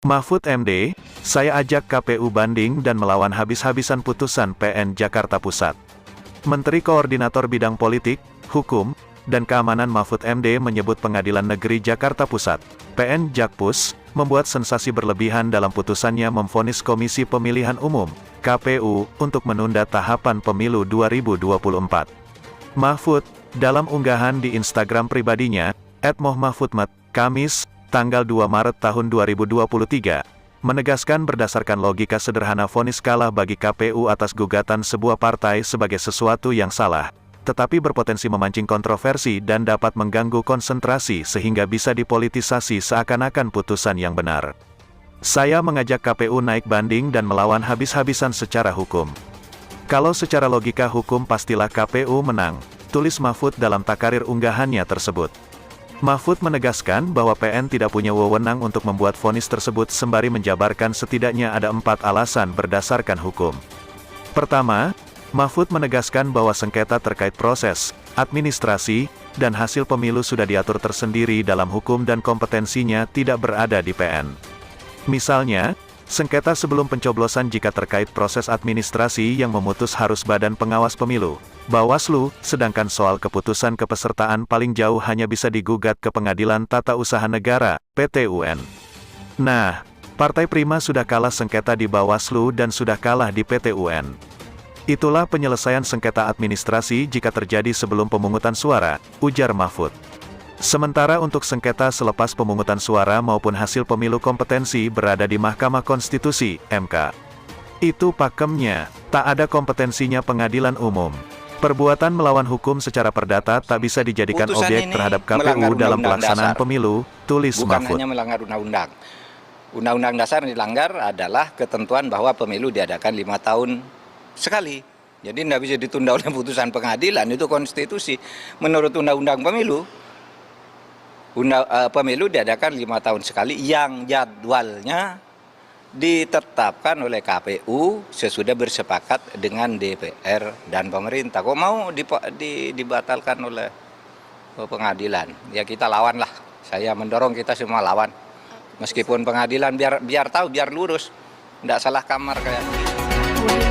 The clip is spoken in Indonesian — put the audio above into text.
Mahfud MD, saya ajak KPU banding dan melawan habis-habisan putusan PN Jakarta Pusat. Menteri Koordinator Bidang Politik, Hukum, dan Keamanan Mahfud MD menyebut Pengadilan Negeri Jakarta Pusat, PN Jakpus, membuat sensasi berlebihan dalam putusannya memvonis Komisi Pemilihan Umum, KPU, untuk menunda tahapan pemilu 2024. Mahfud, dalam unggahan di Instagram pribadinya, @mohmahfudmet, Kamis, tanggal 2 Maret tahun 2023, menegaskan berdasarkan logika sederhana vonis kalah bagi KPU atas gugatan sebuah partai sebagai sesuatu yang salah, tetapi berpotensi memancing kontroversi dan dapat mengganggu konsentrasi sehingga bisa dipolitisasi seakan-akan putusan yang benar. Saya mengajak KPU naik banding dan melawan habis-habisan secara hukum. Kalau secara logika hukum pastilah KPU menang, tulis Mahfud dalam takarir unggahannya tersebut. Mahfud menegaskan bahwa PN tidak punya wewenang untuk membuat vonis tersebut sembari menjabarkan setidaknya ada 4 alasan berdasarkan hukum. Pertama, Mahfud menegaskan bahwa sengketa terkait proses, administrasi, dan hasil pemilu sudah diatur tersendiri dalam hukum dan kompetensinya tidak berada di PN. Misalnya, sengketa sebelum pencoblosan jika terkait proses administrasi yang memutus harus Badan Pengawas Pemilu, Bawaslu, sedangkan soal keputusan kepesertaan paling jauh hanya bisa digugat ke Pengadilan Tata Usaha Negara, PT-UN. Nah, Partai Prima sudah kalah sengketa di Bawaslu dan sudah kalah di PT-UN. Itulah penyelesaian sengketa administrasi jika terjadi sebelum pemungutan suara, ujar Mahfud. Sementara untuk sengketa selepas pemungutan suara maupun hasil pemilu kompetensi berada di Mahkamah Konstitusi, MK. Itu pakemnya, tak ada kompetensinya pengadilan umum. Perbuatan melawan hukum secara perdata tak bisa dijadikan Putusan objek ini terhadap KPU melanggar dalam undang-undang pelaksanaan dasar. pemilu, tulis Bukan Mahfud. hanya melanggar undang-undang. Undang-undang dasar yang dilanggar adalah ketentuan bahwa pemilu diadakan 5 tahun sekali. Jadi tidak bisa ditunda oleh putusan pengadilan, itu konstitusi. Menurut undang-undang pemilu, pemilu diadakan 5 tahun sekali yang jadwalnya ditetapkan oleh KPU sesudah bersepakat dengan DPR dan pemerintah. Kok mau dibatalkan oleh pengadilan? Ya kita lawan lah. Saya mendorong kita semua lawan. Meskipun pengadilan biar tahu, biar lurus. Tidak salah kamar kayak gitu.